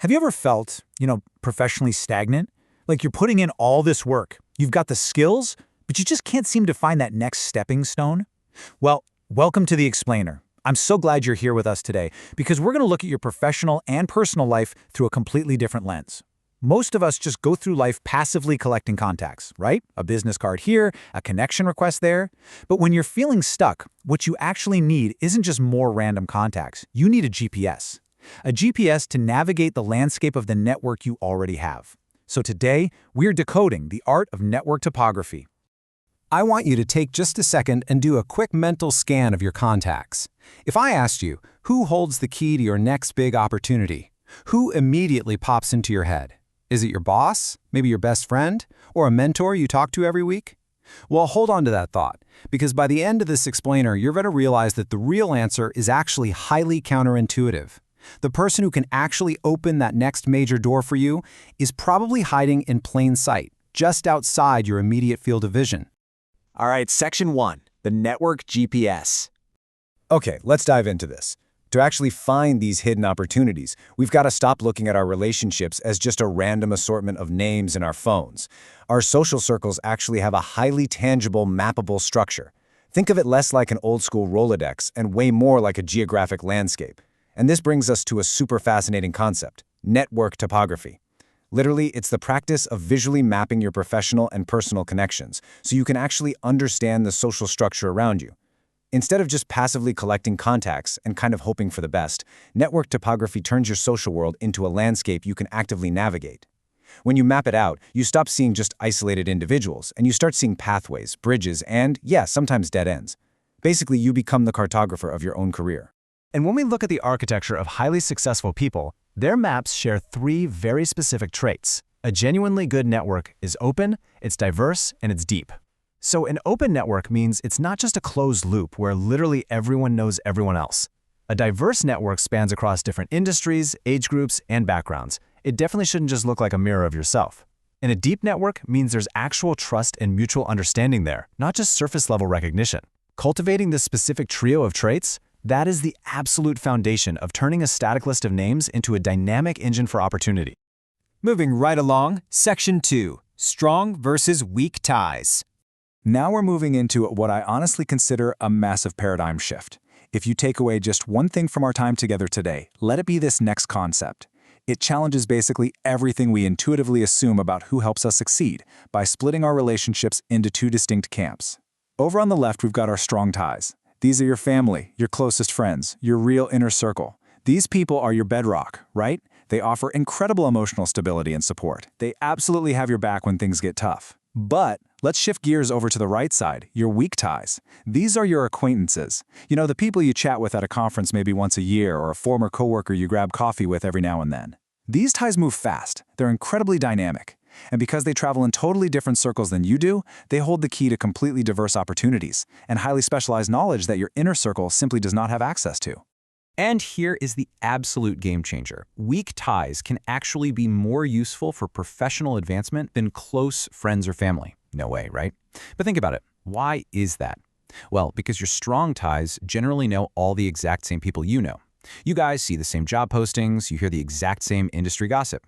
Have you ever felt, professionally stagnant? Like you're putting in all this work, you've got the skills, but you just can't seem to find that next stepping stone? Well, welcome to The Explainer. I'm so glad you're here with us today because we're going to look at your professional and personal life through a completely different lens. Most of us just go through life passively collecting contacts, right? A business card here, a connection request there. But when you're feeling stuck, what you actually need isn't just more random contacts. You need a GPS. A GPS to navigate the landscape of the network you already have. So today, we're decoding the art of network topography. I want you to take just a second and do a quick mental scan of your contacts. If I asked you, who holds the key to your next big opportunity? Who immediately pops into your head? Is it your boss, maybe your best friend, or a mentor you talk to every week? Well, hold on to that thought, because by the end of this explainer, you're going to realize that the real answer is actually highly counterintuitive. The person who can actually open that next major door for you is probably hiding in plain sight, just outside your immediate field of vision. All right, Section 1, the Network GPS. Okay, let's dive into this. To actually find these hidden opportunities, we've got to stop looking at our relationships as just a random assortment of names in our phones. Our social circles actually have a highly tangible, mappable structure. Think of it less like an old-school Rolodex and way more like a geographic landscape. And this brings us to a super fascinating concept, network topography. Literally, it's the practice of visually mapping your professional and personal connections so you can actually understand the social structure around you. Instead of just passively collecting contacts and kind of hoping for the best, network topography turns your social world into a landscape you can actively navigate. When you map it out, you stop seeing just isolated individuals and you start seeing pathways, bridges, and, sometimes dead ends. Basically, you become the cartographer of your own career. And when we look at the architecture of highly successful people, their maps share three very specific traits. A genuinely good network is open, it's diverse, and it's deep. So an open network means it's not just a closed loop where literally everyone knows everyone else. A diverse network spans across different industries, age groups, and backgrounds. It definitely shouldn't just look like a mirror of yourself. And a deep network means there's actual trust and mutual understanding there, not just surface-level recognition. Cultivating this specific trio of traits, that is the absolute foundation of turning a static list of names into a dynamic engine for opportunity. Moving right along, Section 2, Strong versus Weak Ties. Now we're moving into what I honestly consider a massive paradigm shift. If you take away just one thing from our time together today, let it be this next concept. It challenges basically everything we intuitively assume about who helps us succeed by splitting our relationships into two distinct camps. Over on the left, we've got our strong ties. These are your family, your closest friends, your real inner circle. These people are your bedrock, right? They offer incredible emotional stability and support. They absolutely have your back when things get tough. But let's shift gears over to the right side, your weak ties. These are your acquaintances. The people you chat with at a conference maybe once a year or a former coworker you grab coffee with every now and then. These ties move fast. They're incredibly dynamic. And because they travel in totally different circles than you do, they hold the key to completely diverse opportunities and highly specialized knowledge that your inner circle simply does not have access to. And here is the absolute game changer. Weak ties can actually be more useful for professional advancement than close friends or family. No way, right? But think about it. Why is that? Well, because your strong ties generally know all the exact same people you know. You guys see the same job postings, you hear the exact same industry gossip.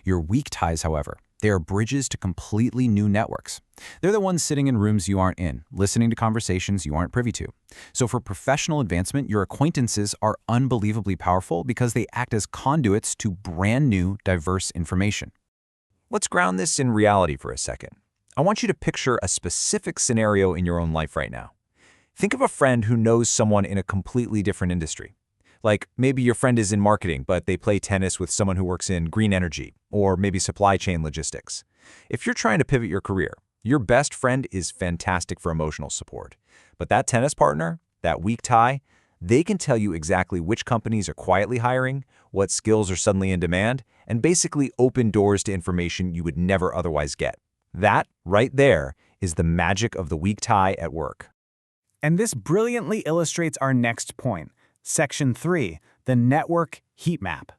Your weak ties, however, they are bridges to completely new networks. They're the ones sitting in rooms you aren't in, listening to conversations you aren't privy to. So for professional advancement, your acquaintances are unbelievably powerful because they act as conduits to brand new, diverse information. Let's ground this in reality for a second. I want you to picture a specific scenario in your own life right now. Think of a friend who knows someone in a completely different industry. Like maybe your friend is in marketing, but they play tennis with someone who works in green energy, or maybe supply chain logistics. If you're trying to pivot your career, your best friend is fantastic for emotional support. But that tennis partner, that weak tie, they can tell you exactly which companies are quietly hiring, what skills are suddenly in demand, and basically open doors to information you would never otherwise get. That, right there, is the magic of the weak tie at work. And this brilliantly illustrates our next point. Section 3, the network heat map.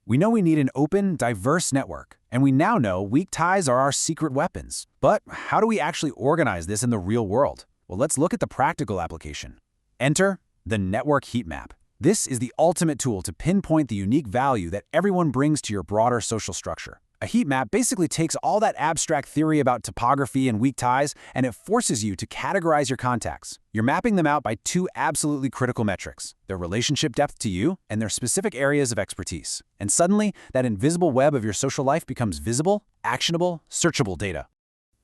We know we need an open, diverse network, and we now know weak ties are our secret weapons. But how do we actually organize this in the real world? Well, let's look at the practical application. Enter the network heat map. This is the ultimate tool to pinpoint the unique value that everyone brings to your broader social structure. A heat map basically takes all that abstract theory about topography and weak ties, and it forces you to categorize your contacts. You're mapping them out by two absolutely critical metrics: their relationship depth to you and their specific areas of expertise. And suddenly, that invisible web of your social life becomes visible, actionable, searchable data.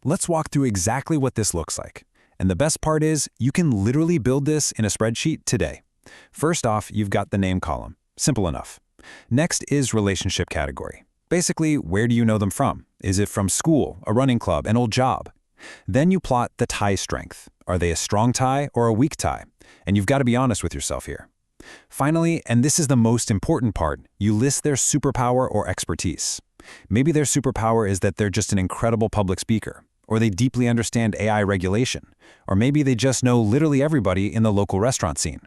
Let's walk through exactly what this looks like. And the best part is, you can literally build this in a spreadsheet today. First off, you've got the name column. Simple enough. Next is relationship category. Basically, where do you know them from? Is it from school, a running club, an old job? Then you plot the tie strength. Are they a strong tie or a weak tie? And you've got to be honest with yourself here. Finally, and this is the most important part, you list their superpower or expertise. Maybe their superpower is that they're just an incredible public speaker, or they deeply understand AI regulation, or maybe they just know literally everybody in the local restaurant scene.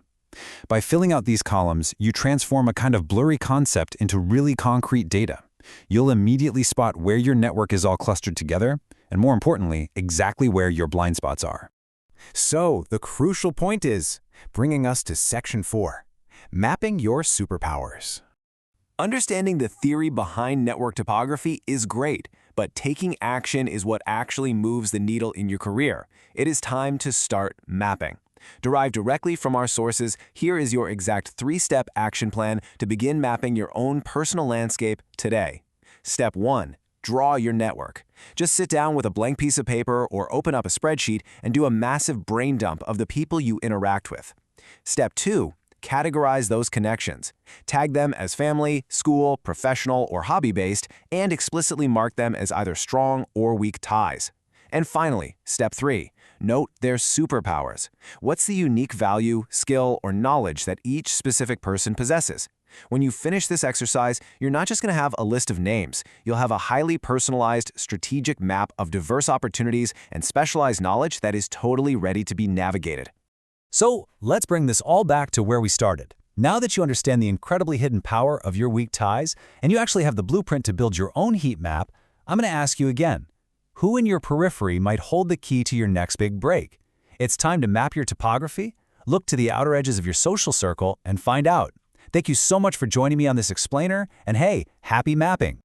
By filling out these columns, you transform a kind of blurry concept into really concrete data. You'll immediately spot where your network is all clustered together, and more importantly, exactly where your blind spots are. So, the crucial point is, bringing us to Section 4, mapping your superpowers. Understanding the theory behind network topography is great, but taking action is what actually moves the needle in your career. It is time to start mapping. Derived directly from our sources, here is your exact three-step action plan to begin mapping your own personal landscape today. Step 1. Draw your network. Just sit down with a blank piece of paper or open up a spreadsheet and do a massive brain dump of the people you interact with. Step 2. Categorize those connections. Tag them as family, school, professional, or hobby-based, and explicitly mark them as either strong or weak ties. And finally, Step 3. Note their superpowers. What's the unique value, skill, or knowledge that each specific person possesses? When you finish this exercise, you're not just going to have a list of names. You'll have a highly personalized, strategic map of diverse opportunities and specialized knowledge that is totally ready to be navigated. So, let's bring this all back to where we started. Now that you understand the incredibly hidden power of your weak ties, and you actually have the blueprint to build your own heat map, I'm going to ask you again. Who in your periphery might hold the key to your next big break? It's time to map your topography, look to the outer edges of your social circle, and find out. Thank you so much for joining me on this explainer, and hey, happy mapping!